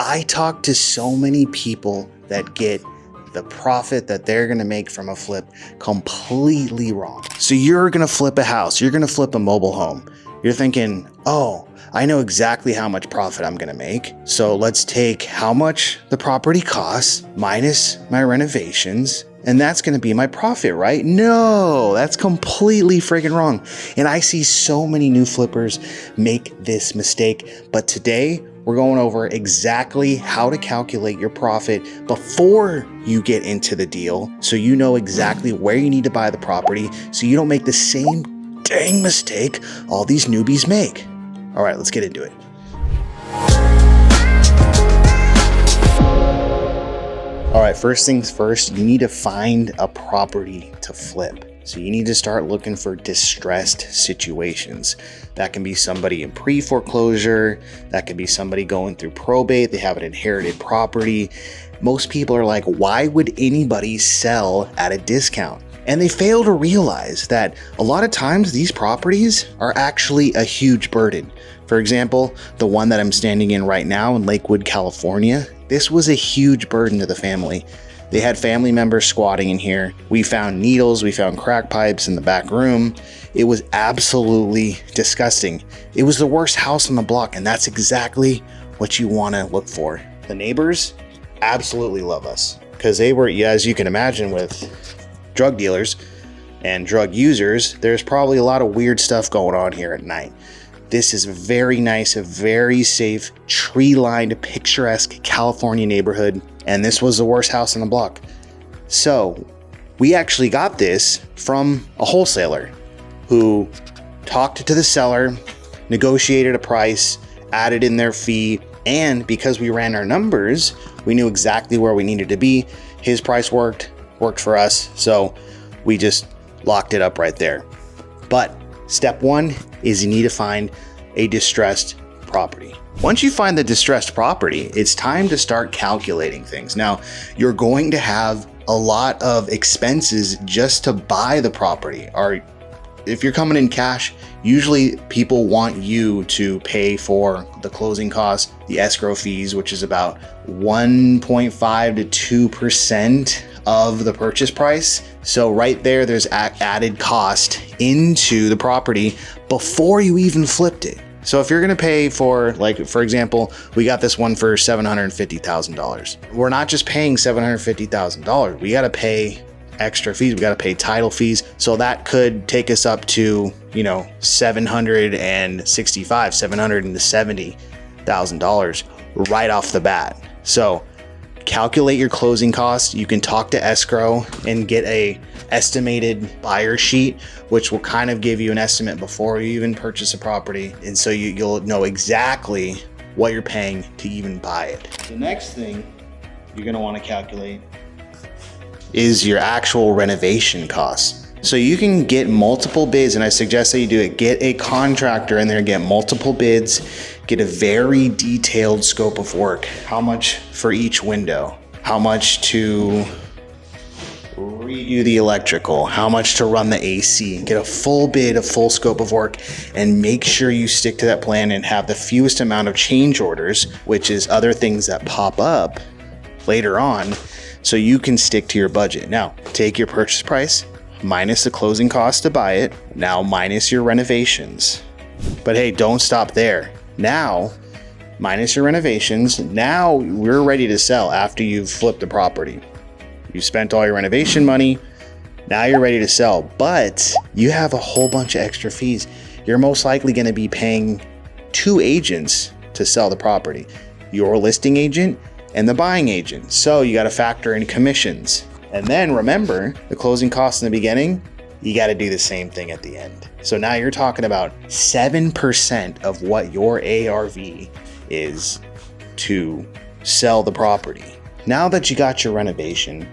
I talk to so many people that get the profit that they're gonna make from a flip completely wrong. So you're gonna flip a house, you're gonna flip a mobile home. You're thinking, oh, I know exactly how much profit I'm gonna make. So let's take how much the property costs minus my renovations, and that's gonna be my profit, right? No, that's completely freaking wrong. And I see so many new flippers make this mistake. But today, we're going over exactly how to calculate your profit before you get into the deal, so you know exactly where you need to buy the property, so you don't make the same dang mistake all these newbies make. All right, let's get into it. All right, first things first, you need to find a property to flip. So you need to start looking for distressed situations. That can be somebody in pre-foreclosure, that can be somebody going through probate, they have an inherited property. Most people are like, why would anybody sell at a discount? And they fail to realize that a lot of times these properties are actually a huge burden. For example, the one that I'm standing in right now in Lakewood, California, this was a huge burden to the family. They had family members squatting in here. We found needles, we found crack pipes in the back room. It was absolutely disgusting. It was the worst house on the block, and that's exactly what you want to look for. The neighbors absolutely love us because they were, as you can imagine, with drug dealers and drug users, there's probably a lot of weird stuff going on here at night. This is very nice, a very safe, tree-lined, picturesque California neighborhood, and this was the worst house on the block. So we actually got this from a wholesaler who talked to the seller, negotiated a price, added in their fee, and because we ran our numbers, we knew exactly where we needed to be. His price worked for us, so we just locked it up right there. But step one is you need to find a distressed property. Once you find the distressed property, it's time to start calculating things. Now, you're going to have a lot of expenses just to buy the property. Or if you're coming in cash, usually people want you to pay for the closing costs, the escrow fees, which is about 1.5 to 2% of the purchase price. So right there, there's added cost into the property before you even flipped it. So if you're gonna pay for, like, for example, we got this one for $750,000. We're not just paying $750,000. We gotta pay extra fees. We gotta pay title fees. So that could take us up to, $770,000 right off the bat. So calculate your closing costs. You can talk to escrow and get a estimated buyer sheet, which will kind of give you an estimate before you even purchase a property. And so you'll know exactly what you're paying to even buy it. The next thing you're gonna wanna calculate is your actual renovation costs. So you can get multiple bids, and I suggest that you do it. Get a contractor in there, get multiple bids, get a very detailed scope of work. How much for each window? How much to redo the electrical? How much to run the AC? Get a full bid, a full scope of work, and make sure you stick to that plan and have the fewest amount of change orders, which is other things that pop up later on, so you can stick to your budget. Now, take your purchase price, minus the closing cost to buy it, now minus your renovations. But hey, don't stop there. Now, minus your renovations, now we're ready to sell after you've flipped the property. You spent all your renovation money, now you're ready to sell, but you have a whole bunch of extra fees. You're most likely gonna be paying 2 agents to sell the property, your listing agent and the buying agent. So you gotta factor in commissions. And then remember, the closing costs in the beginning, you gotta do the same thing at the end. So now you're talking about 7% of what your ARV is to sell the property. Now that you got your renovation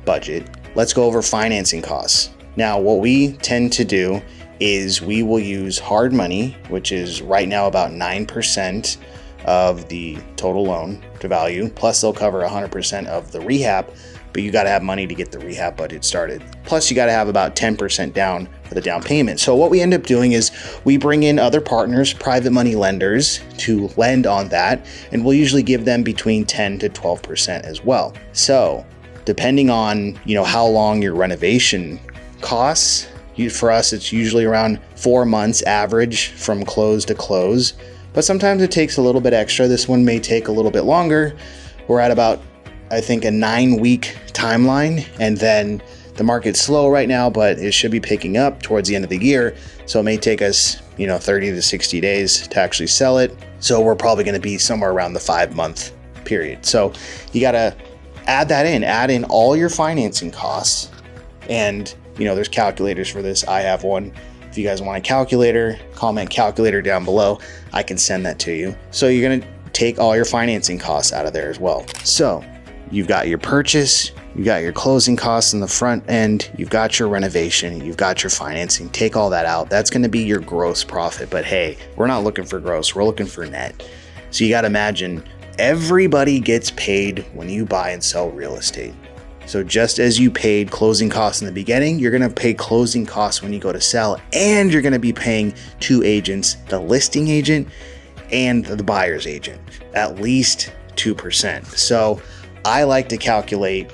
budget, let's go over financing costs. Now, what we tend to do is we will use hard money, which is right now about 9% of the total loan to value, plus they'll cover 100% of the rehab. but you got to have money to get the rehab budget started. Plus you got to have about 10% down for the down payment. So what we end up doing is we bring in other partners, private money lenders, to lend on that, and we'll usually give them between 10 to 12% as well. So depending on, how long your renovation costs, for us, it's usually around 4 months average from close to close, but sometimes it takes a little bit extra. This one may take a little bit longer. We're at about, I think, a 9-week timeline, and then the market's slow right now, but it should be picking up towards the end of the year. So it may take us, 30 to 60 days to actually sell it. So we're probably going to be somewhere around the 5-month period. So you got to add in all your financing costs. And, there's calculators for this. I have one. If you guys want a calculator, comment calculator down below. I can send that to you. So you're going to take all your financing costs out of there as well. So you've got your purchase, you've got your closing costs in the front end, you've got your renovation, you've got your financing. Take all that out. That's going to be your gross profit. But hey, we're not looking for gross, we're looking for net. So you got to imagine everybody gets paid when you buy and sell real estate. So just as you paid closing costs in the beginning, you're going to pay closing costs when you go to sell, and you're going to be paying 2 agents, the listing agent and the buyer's agent, at least 2%. So I like to calculate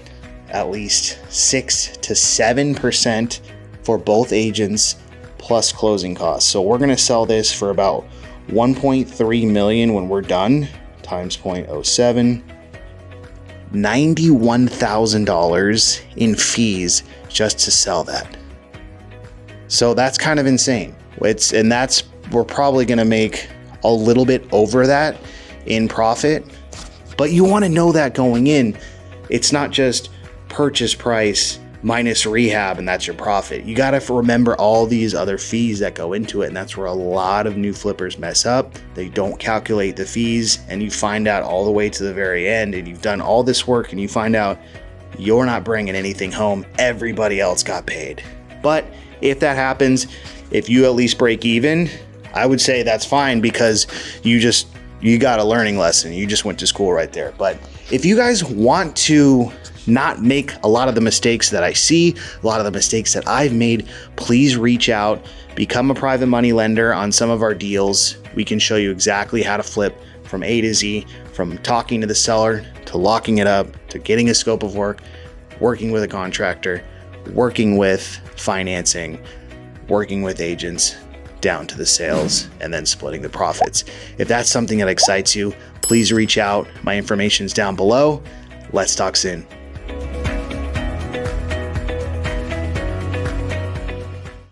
at least 6 to 7% for both agents plus closing costs. So we're going to sell this for about 1.3 million when we're done, times 0.07, $91,000 in fees just to sell that. So that's kind of insane. We're probably going to make a little bit over that in profit, but you want to know that going in. It's not just purchase price minus rehab and that's your profit. You got to remember all these other fees that go into it, and that's where a lot of new flippers mess up. They don't calculate the fees, and you find out all the way to the very end, and you've done all this work and you find out you're not bringing anything home. Everybody else got paid. But if that happens, if you at least break even, I would say that's fine, because you got a learning lesson. You just went to school right there. But if you guys want to not make a lot of the mistakes that I see, a lot of the mistakes that I've made, please reach out, become a private money lender on some of our deals. We can show you exactly how to flip from A to Z, from talking to the seller to locking it up, to getting a scope of work, working with a contractor, working with financing, working with agents, down to the sales, and then splitting the profits. If that's something that excites you, please reach out. My information's down below. Let's talk soon.